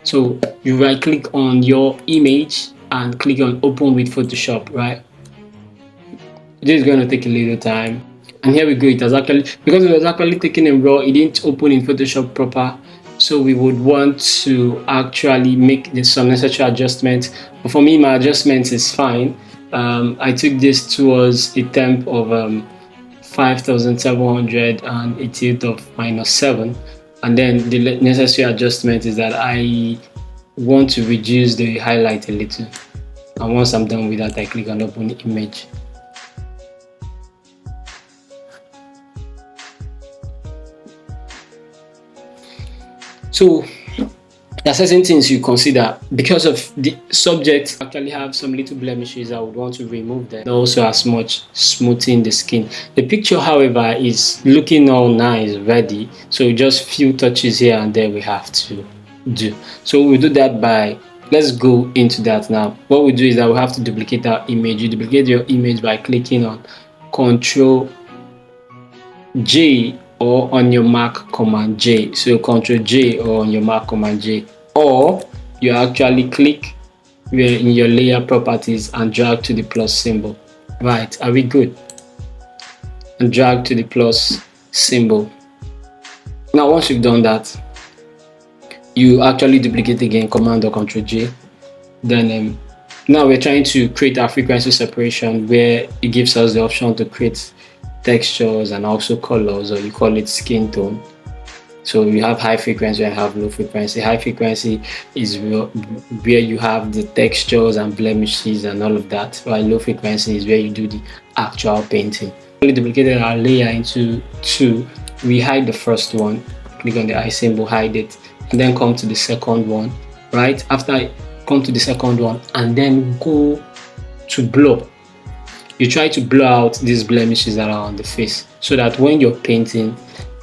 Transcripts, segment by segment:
So you right click on your image and click on open with Photoshop, right? This is going to take a little time. And here we go. It has actually, because it was actually taken in RAW, it didn't open in Photoshop proper. So we would want to actually make some necessary adjustments. But for me, my adjustments is fine. I took this towards a temp of 5,788 of -7. And then the necessary adjustment is that I want to reduce the highlight a little. And once I'm done with that, I click on open image. So there are certain things you consider because of the subject actually have some little blemishes. I would want to remove them. Also as much smoothing the skin. The picture, however, is looking all nice, ready. So just few touches here and there we have to do. So we do that by, let's go into that now. What we do is that we have to duplicate our image. You duplicate your image by clicking on Ctrl J or on your Mac Command J. So Ctrl J or on your Mac Command J, or you actually click where in your layer properties and drag to the plus symbol. Right, are we good? And drag to the plus symbol. Now once you've done that, you actually duplicate again, Command or Ctrl J. Then now we're trying to create our frequency separation where it gives us the option to create textures and also colors, or you call it skin tone. So you have high frequency and have low frequency. High frequency is where you have the textures and blemishes and all of that, while low frequency is where you do the actual painting. We duplicated our layer into two. We hide the first one, click on the eye symbol, hide it, and then come to the second one. Right after I come to the second one and then go to blur. You try to blur out these blemishes that are on the face so that when you're painting,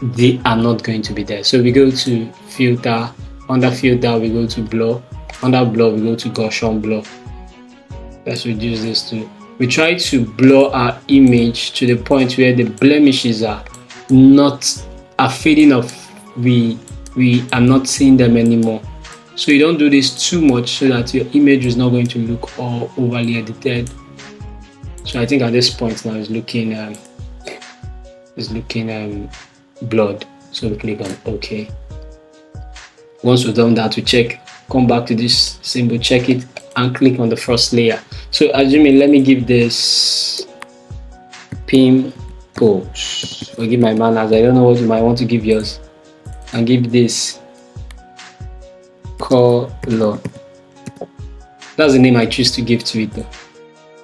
they are not going to be there. So we go to filter, under filter we go to blur, under blur we go to Gaussian blur. Let's reduce this to, we try to blur our image to the point where the blemishes are fading off. We are not seeing them anymore. So you don't do this too much so that your image is not going to look all overly edited. So I think at this point now it's looking blurred. So we click on OK. Once we've done that, we check, come back to this symbol, check it, and click on the first layer. So assuming, let me give this pimples. Forgive my manners. I don't know what you might want to give yours. And give this color. That's the name I choose to give to it though.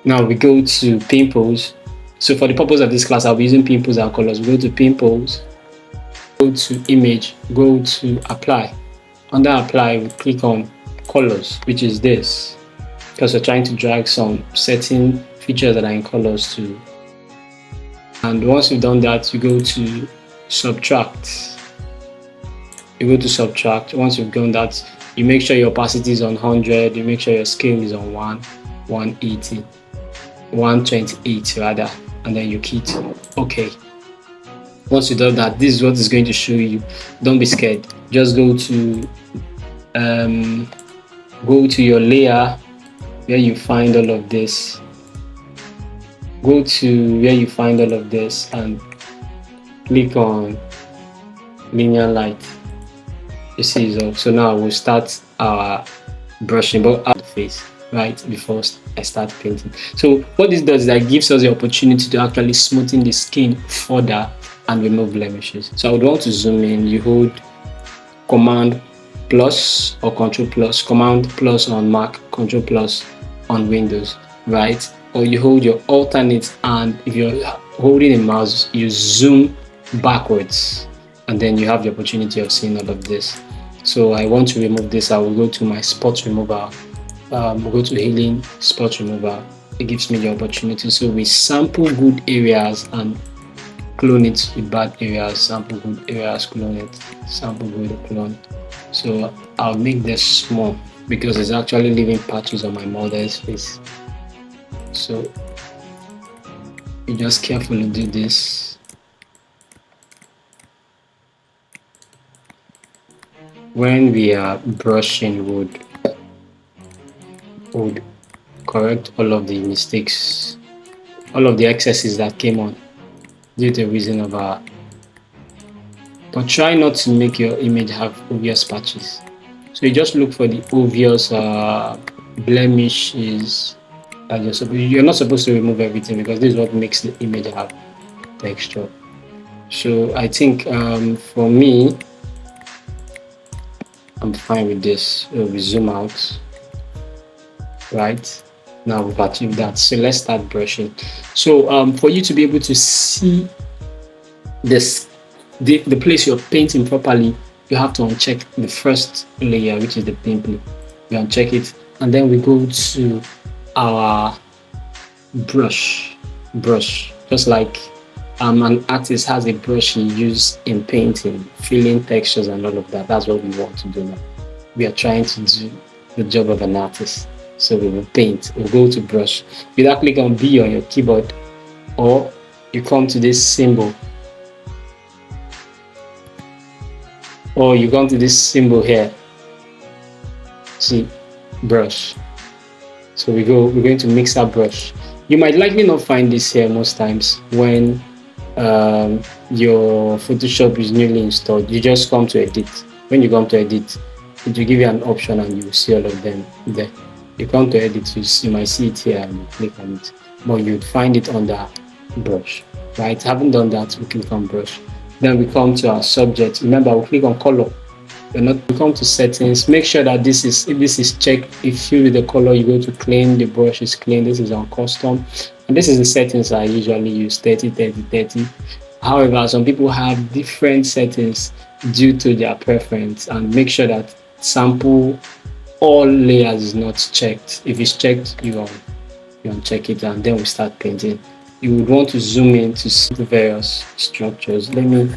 Now we go to pimples. So for the purpose of this class, I'll be using pimples and colors. We go to pimples, go to image, go to apply. Under apply, we click on colors, which is this, because we're trying to drag some certain features that are in colors too. And once you've done that, you go to subtract. You go to subtract. Once you've done that, you make sure your opacity is on 100. You make sure your scale is on 180. 128 rather, and then you hit OK. Once you do that, this is what is going to show you. Don't be scared. Just go to your layer where you find all of this. Go to where you find all of this and click on linear light. You see it's off. So now we'll start our brushing, but out the face. Right before I start painting. So what this does is that it gives us the opportunity to actually smoothen the skin further and remove blemishes. So I would want to zoom in. You hold Command plus or Control plus, Command plus on Mac, Control plus on Windows, right? Or you hold your alternate, and if you're holding a mouse, you zoom backwards, and then you have the opportunity of seeing all of this. So I want to remove this. I will go to my spot remover. Go to healing, spot remover. It gives me the opportunity. So we sample good areas and clone it with bad areas. Sample good areas, clone it. Sample good, clone. So I'll make this small because it's actually leaving patches on my model's face. So you just carefully do this. when we are brushing, would correct all of the mistakes, all of the excesses that came on due to the reason of our. But try not to make your image have obvious patches. So you just look for the obvious blemishes. You're not supposed to remove everything because this is what makes the image have texture. So I think for me, I'm fine with this. So we zoom out, right? Now we've achieved that. So let's start brushing. So for you to be able to see this, the place you're painting properly, you have to uncheck the first layer, which is the paint blue. You uncheck it, and then we go to our brush, just like an artist has a brush he uses in painting, filling textures and all of that. That's what we want to do now. We are trying to do the job of an artist. So we will paint, we'll go to brush. You either click on B on your keyboard, or you come to this symbol, here. See, brush. So we're going to mix our brush. You might likely not find this here most times when your Photoshop is newly installed. You just come to edit. When you come to edit, it will give you an option and you will see all of them there. You come to edit, you might see it here and you click on it, but you'd find it under brush, right? Having done that, we click on brush. Then we come to our subject. Remember, we click on color. We come to settings. Make sure that if this is checked, if you with the color, you go to clean. The brush is clean. This is on custom, and this is the settings I usually use: 30, 30, 30. However, some people have different settings due to their preference, and make sure that sample all layers is not checked. If it's checked, you uncheck it, and then we start painting. You would want to zoom in to see the various structures. Let me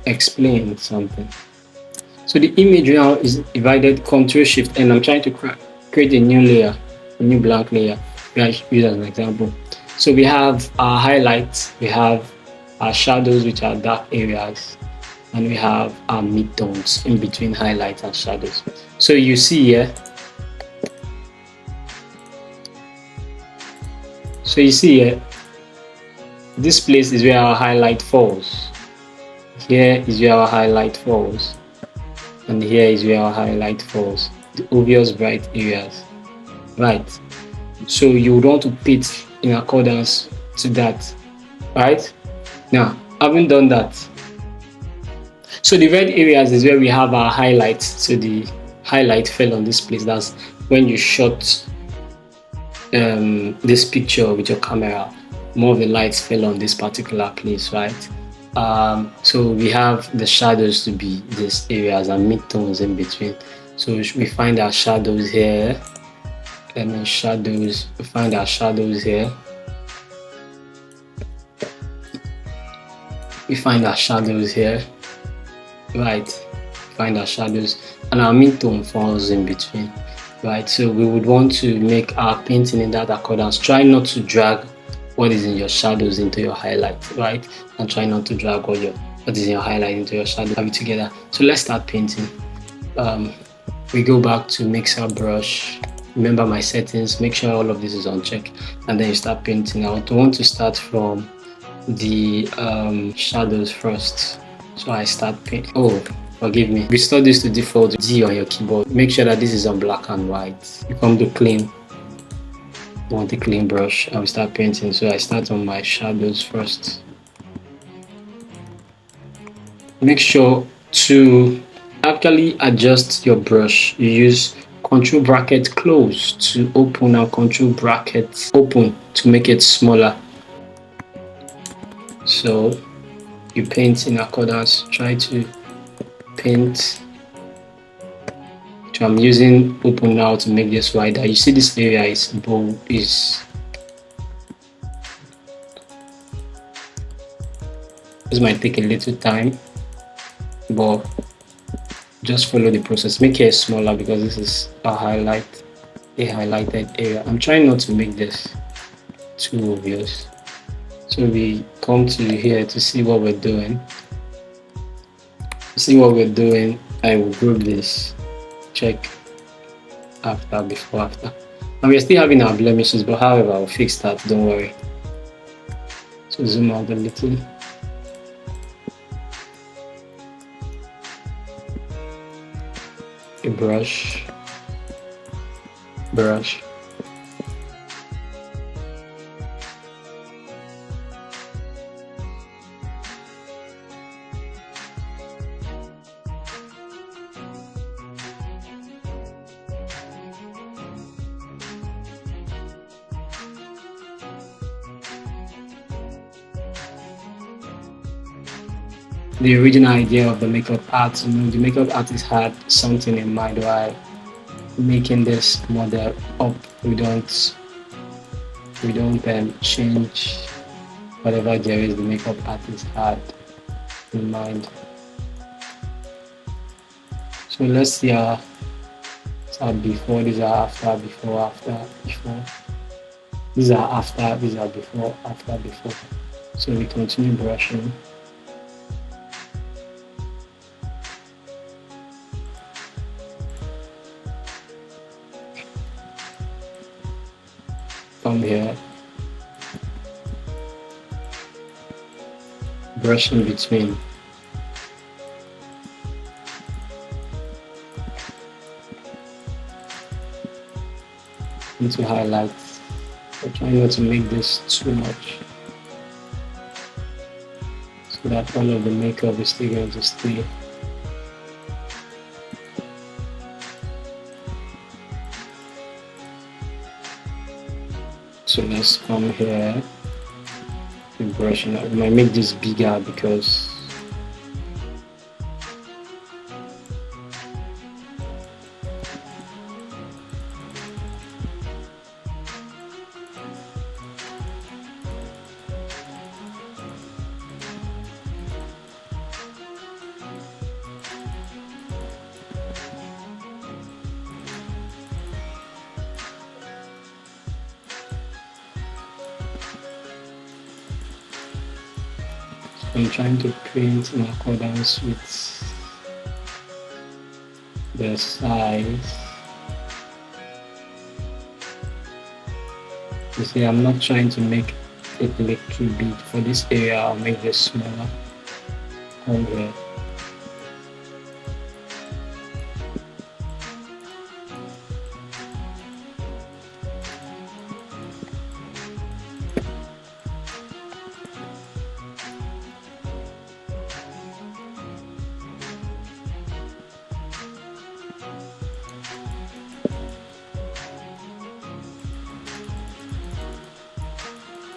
explain something. So the image now is divided, Control Shift N. I'm trying to create a new layer, a new blank layer. I use as an example. So we have our highlights, we have our shadows, which are dark areas, and we have our midtones in between highlights and shadows. So you see here, this place is where our highlight falls. Here is where our highlight falls. And here is where our highlight falls. The obvious bright areas. Right. So you would want to paint in accordance to that. Right? Now, having done that, so the red areas is where we have our highlights. So the highlight fell on this place. That's when you shot this picture with your camera. More of the lights fell on this particular place, right? So we have the shadows to be these areas and midtones in between. So we find our shadows here, and then shadows. We find our shadows here. We find our shadows here, right? Find our shadows, and our midtone falls in between, right? So we would want to make our painting in that accordance. Try not to drag what is in your shadows into your highlight, right? And try not to drag what is in your highlight into your shadow. Have it together. So let's start painting. We go back to mix our brush. Remember my settings. Make sure all of this is on check, and then you start painting. I want to start from the shadows first. So I start painting. Oh, forgive me. Restore this to default D on your keyboard. Make sure that this is on black and white. You come to clean. I want a clean brush. I will start painting. So I start on my shadows first. Make sure to actually adjust your brush. You use control bracket close to open and control bracket open to make it smaller. So you paint in accordance. Try to paint. So I'm using open now to make this wider. You see this area is bold, this might take a little time, but just follow the process. Make it smaller because this is a highlighted area. I'm trying not to make this too obvious. So we come to here to see what we're doing. I will group this, check after, before, after. And we're still having our blemishes, but however, I'll fix that, don't worry. So zoom out a little. A brush. The original idea of the makeup art, the makeup artist had something in mind while making this model up. We don't change whatever there is the makeup artist had in mind. So let's see our before, these are after, before, after, before. These are after, these are before, after, before. So we continue brushing. From here, brush in between. Into highlights. I'm trying not to make this too much, so that all of the makeup is still going to stay. So let's come here and brush it out. We might make this bigger because I'm trying to print in accordance with the size. You see, I'm not trying to make it look too big. For this area, I'll make this smaller. Come here.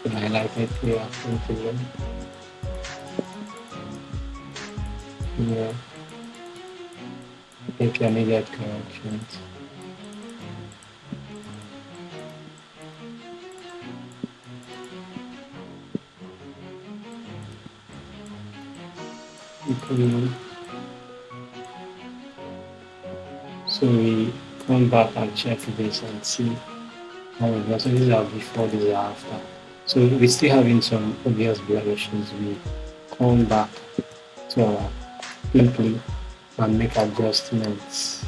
Highlight it here, yeah, intermediate corrections. So we come back and check this and see how it goes. So these are before, these are after. So we're still having some obvious blemishes. We come back to our pimple and make adjustments.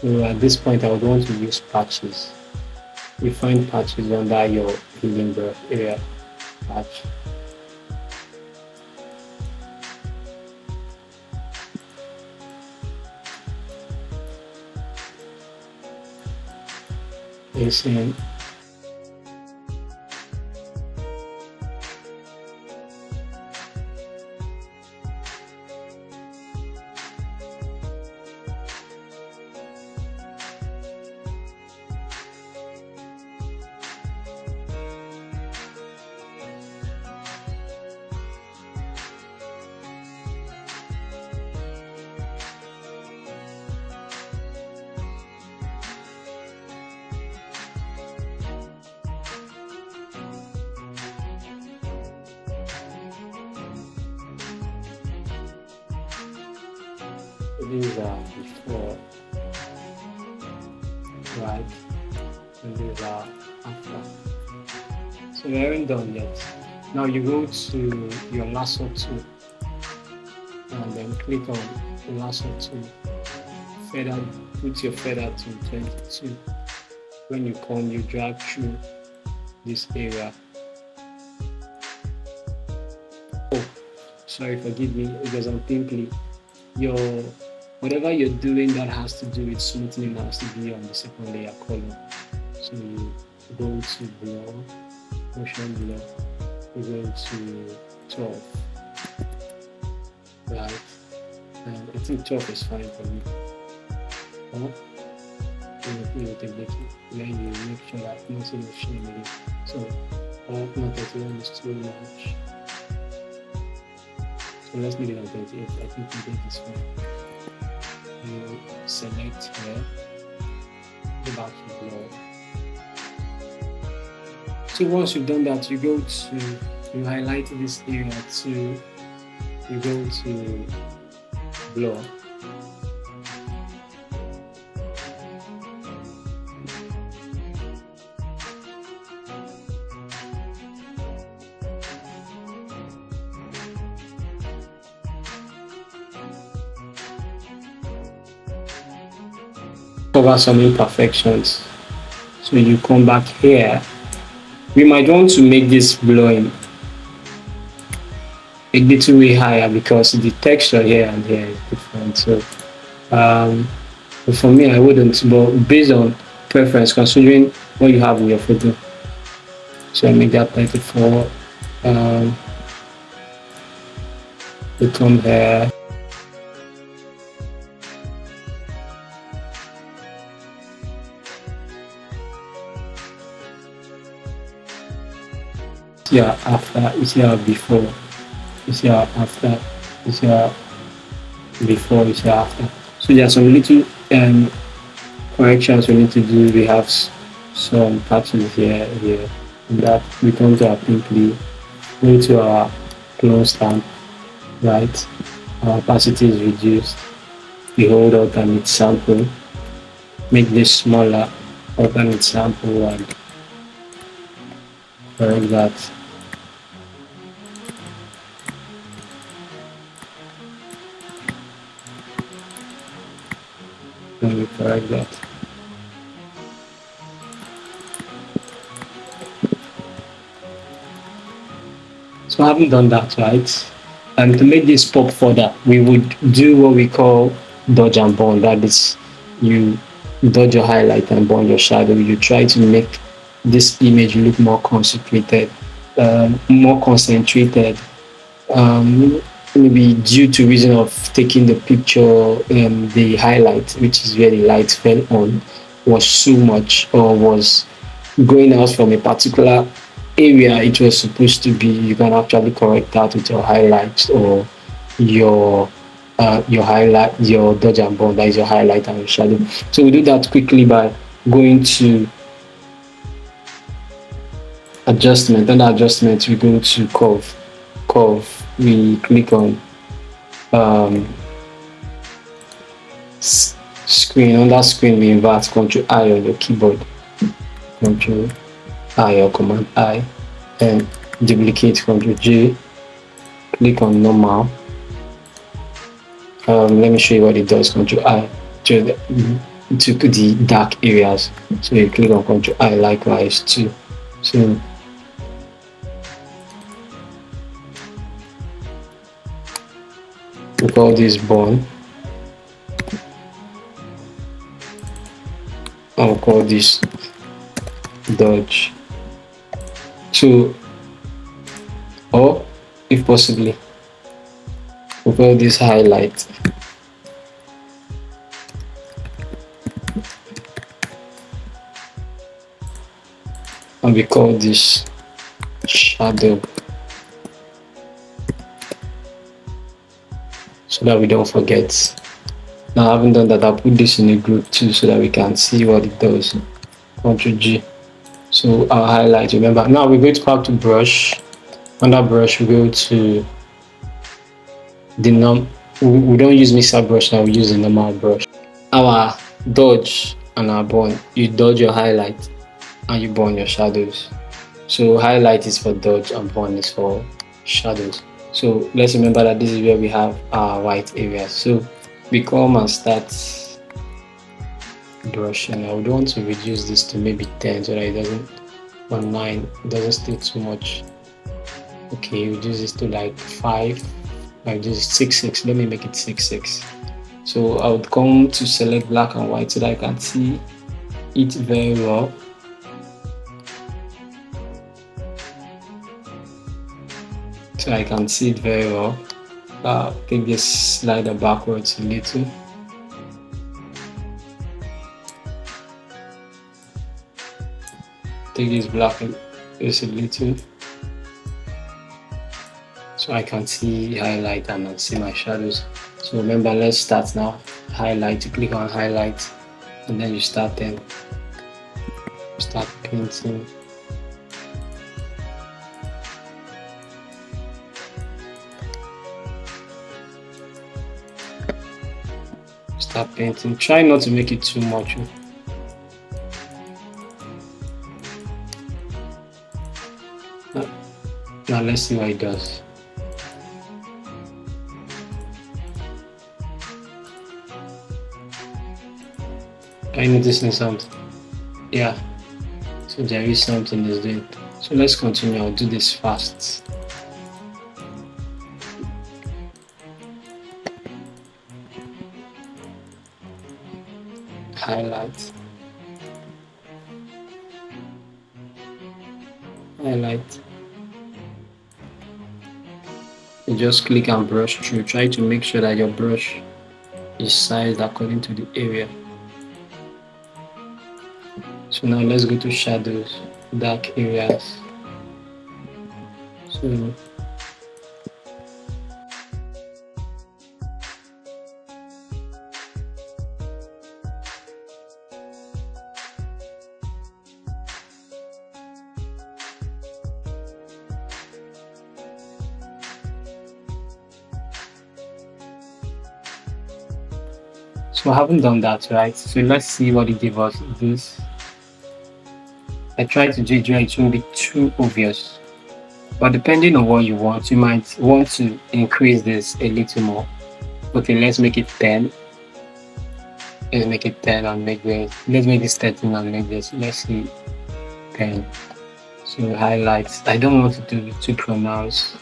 So at this point, I would want to use patches. You find patches under your healing brush area. Patch. Listen. These are before, right? And these are after. So we aren't done yet. Now you go to your lasso tool and then click on the last one to feather, put your feather to 22. When you come, you drag through this area. Oh, sorry, forgive me, because I'm thinking your whatever you're doing that has to do with smoothing has to be on the second layer color. So you go to blur, motion blur, you go to 12, right? And I think 12 is fine for me. Or you take it, then you make sure that nothing is showing again. So no 31 is too much. So let's make it on 38. I think 38 is fine. You select here, go back to blur. So once you've done that, you go to, you highlight this area to, you go to blur. Cover some imperfections. So you come back here. We might want to make this blowing a little way higher because the texture here and here is different. So for me, I wouldn't, but based on preference, considering what you have in your photo. So I make that 34. We come here. Yeah, after, you see how before, you see how after, you see how before, you see how after. So there are some little corrections we need to do. We have some patterns here, and that we come to our pimply, go to our clone stamp, right? Our opacity is reduced. We hold alternate sample, make this smaller, alternate sample, and correct that. And we correct that. So having done that, right, and to make this pop further, we would do what we call dodge and burn. That is, you dodge your highlight and burn your shadow. You try to make this image look more concentrated, more concentrated. Maybe due to reason of taking the picture, the highlight, which is where the light fell on, was so much or was going out from a particular area it was supposed to be. You can actually correct that with your highlights or your highlight, your dodge and burn, that is your highlight and your shadow. So we do that quickly by going to adjustment. Under adjustment, we go to curve. We click on screen. On that screen, we invert Ctrl I on your keyboard, Ctrl I or Command I, and duplicate, Ctrl J, click on normal. Let me show you what it does. Ctrl I to the dark areas. So you click on Ctrl I likewise too. So we call this burn. I'll call this dodge. So, or if possibly, we call this highlight. And we call this shadow, so that we don't forget. Now, having done that, I'll put this in a group too so that we can see what it does. Ctrl G. So our highlight, remember. Now we're going to back to brush. Under brush, we go to the we don't use mixer brush now, we use the normal brush. Our dodge and our burn, you dodge your highlight and you burn your shadows. So highlight is for dodge and burn is for shadows. So let's remember that this is where we have our white areas. So we come and start brushing. I would want to reduce this to maybe 10 so that it doesn't, or 9, it doesn't stay too much. Okay, reduce this to like 5. I just 6 6. Let me make it 6 6. So I would come to select black and white so that I can see it very well. So I can see it very well. Take this slider backwards a little. Take this black just a little. So I can see highlight and I see my shadows. So remember, let's start now. Highlight, you click on highlight and then you start painting. Start painting. Try not to make it too much. Now let's see what it does. Are you noticing something? Yeah. So there is something is doing. So let's continue. I'll do this fast. Highlight. Highlight. You just click and brush through. Try to make sure that your brush is sized according to the area. So now let's go to shadows, dark areas. So I haven't done that, right? So let's see what it gave us. This. I tried to do it where it won't be too obvious. But depending on what you want, you might want to increase this a little more. Okay, let's make it 10. Let's make it 10 and make this. Let's make this 13 and make this. Let's see 10. So highlights. I don't want to do it too pronounced.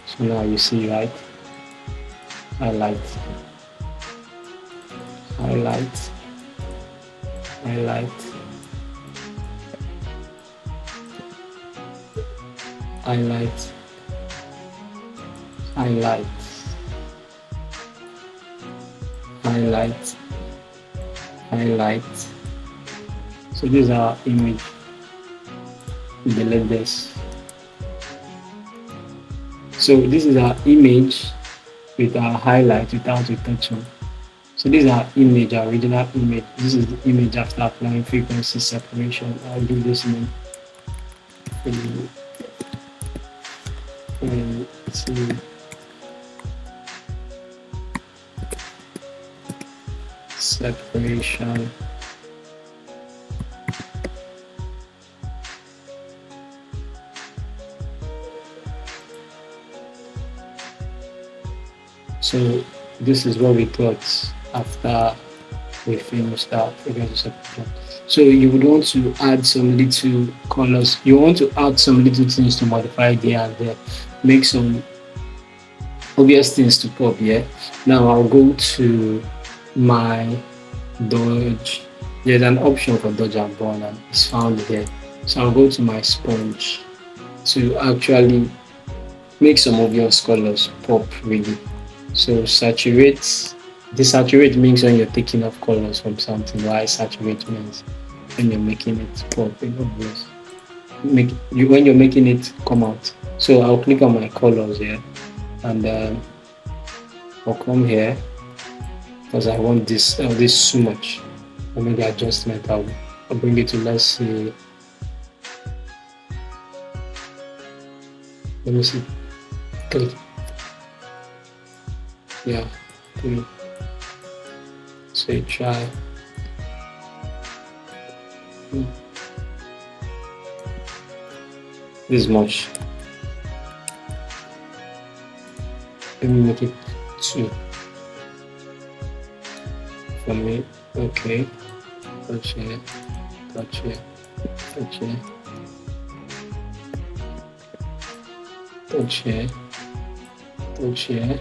So now you see, right? Highlight. Highlight. Highlight. Highlight. Highlight. Highlight. Highlight. So this is our image. Delete this. So this is our image with our highlight without retouching. So this is our image, our original image. This is the image after applying frequency separation. I'll do this in separation. So this is what we got after we finished that frequency separation. So you would want to add some little colors. You want to add some little things to modify there and there. Make some obvious things to pop here. Now I'll go to my dodge. There's an option for dodge and burn and it's found here. So I'll go to my sponge to actually make some obvious colors pop really. So saturate. Desaturate means when you're taking off colors from something, while saturate means when you're making it pop. When you're making it come out. So I'll click on my colors here and I'll come here because I want this so much. I'll make the adjustment. I'll bring it to, let's see. Let me see. 3. Yeah, 3. So you try. This much. Let me make it 2 for me. Okay, touch here, touch here, touch here, touch here, touch here,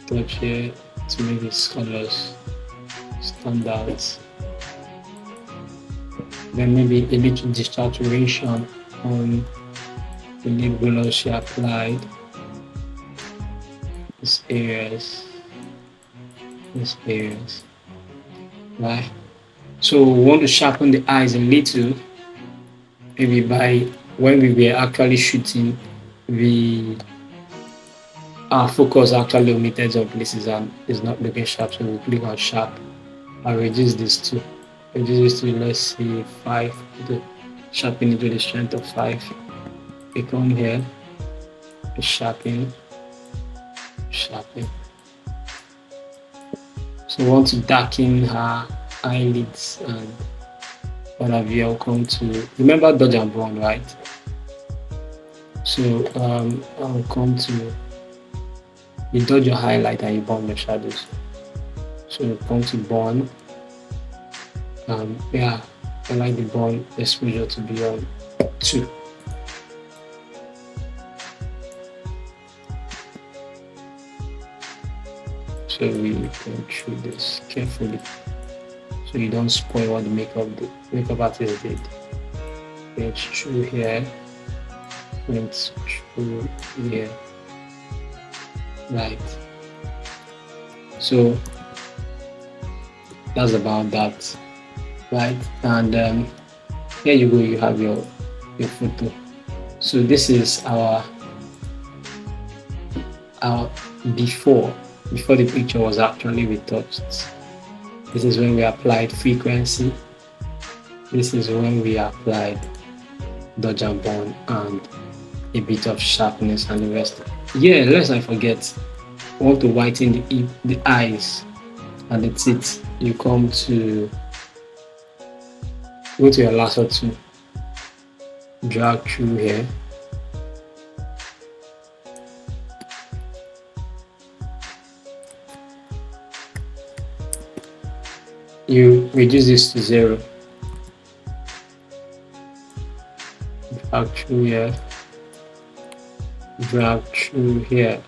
touch here to make these colors stand out. Then maybe a little desaturation on the lip gloss she applied. These areas, right? So we want to sharpen the eyes a little. Maybe by when we were actually shooting, our focus actually omitted some places and is not looking sharp. So we click on sharp. I'll reduce this to let's see 5. To sharpen it to the strength of 5. We come here, sharpen. So we want to darken her eyelids and what have you. I'll come to, remember dodge and burn, right? So I'll come to, you dodge your highlight and you burn your shadows. So you come to burn. Yeah, I like the burn exposure to be on 2. So we go through this carefully so you don't spoil what the makeup artist did. It's through here, it's through here, right? So that's about that, right? And here you go, you have your photo. So this is our before the picture was actually retouched. This is when we applied frequency. This is when we applied dodge and burn and a bit of sharpness and the rest. Yeah, lest I forget, I want to whiten the eyes and the teeth. You go to your lasso tool, drag through here. You reduce this to 0. Drag through here. Drag through here.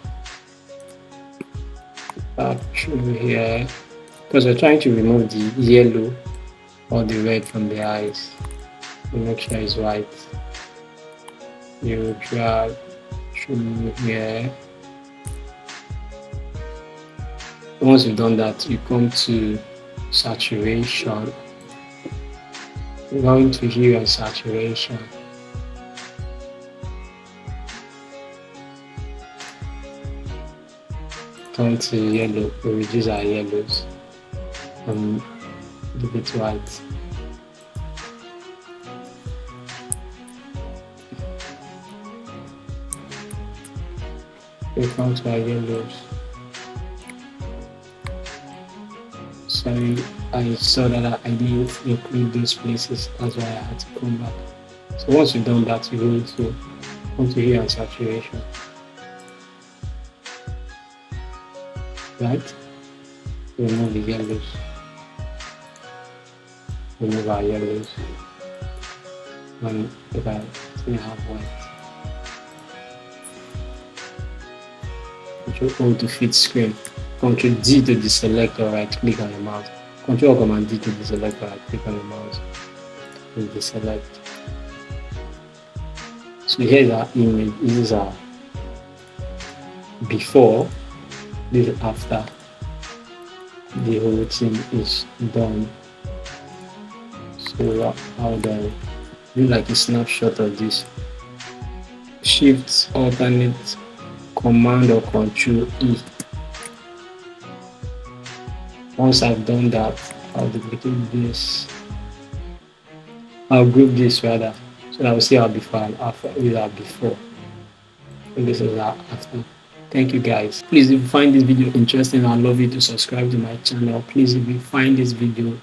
Drag through here. Because we're trying to remove the yellow or the red from the eyes. You make sure it's white. You drag through here. Once you've done that, you come to saturation. We're going to hue and saturation. Come to yellow, we reduce our yellows and give it white. We come to our yellows. Sorry, I saw that I didn't include those places, that's why I had to come back. So once you've done that, you go to hue and saturation. Right? Remove the yellows. Remove our yellows. And look at it, we have white. Control O to fit screen. Control D to deselect or right click on your mouse. Control Command D to deselect or right click on your mouse. And deselect. So here's our image. This is our before, this is after the whole thing is done. So I'll do like a snapshot of this. Shift, alternate, Command or Control E. Once I've done that, I'll duplicate this. I'll group this rather, so that we'll see our before and after. With our before, and this is our after. Thank you guys. Please, if you find this video interesting, I'd love you to subscribe to my channel. Please, if you find this video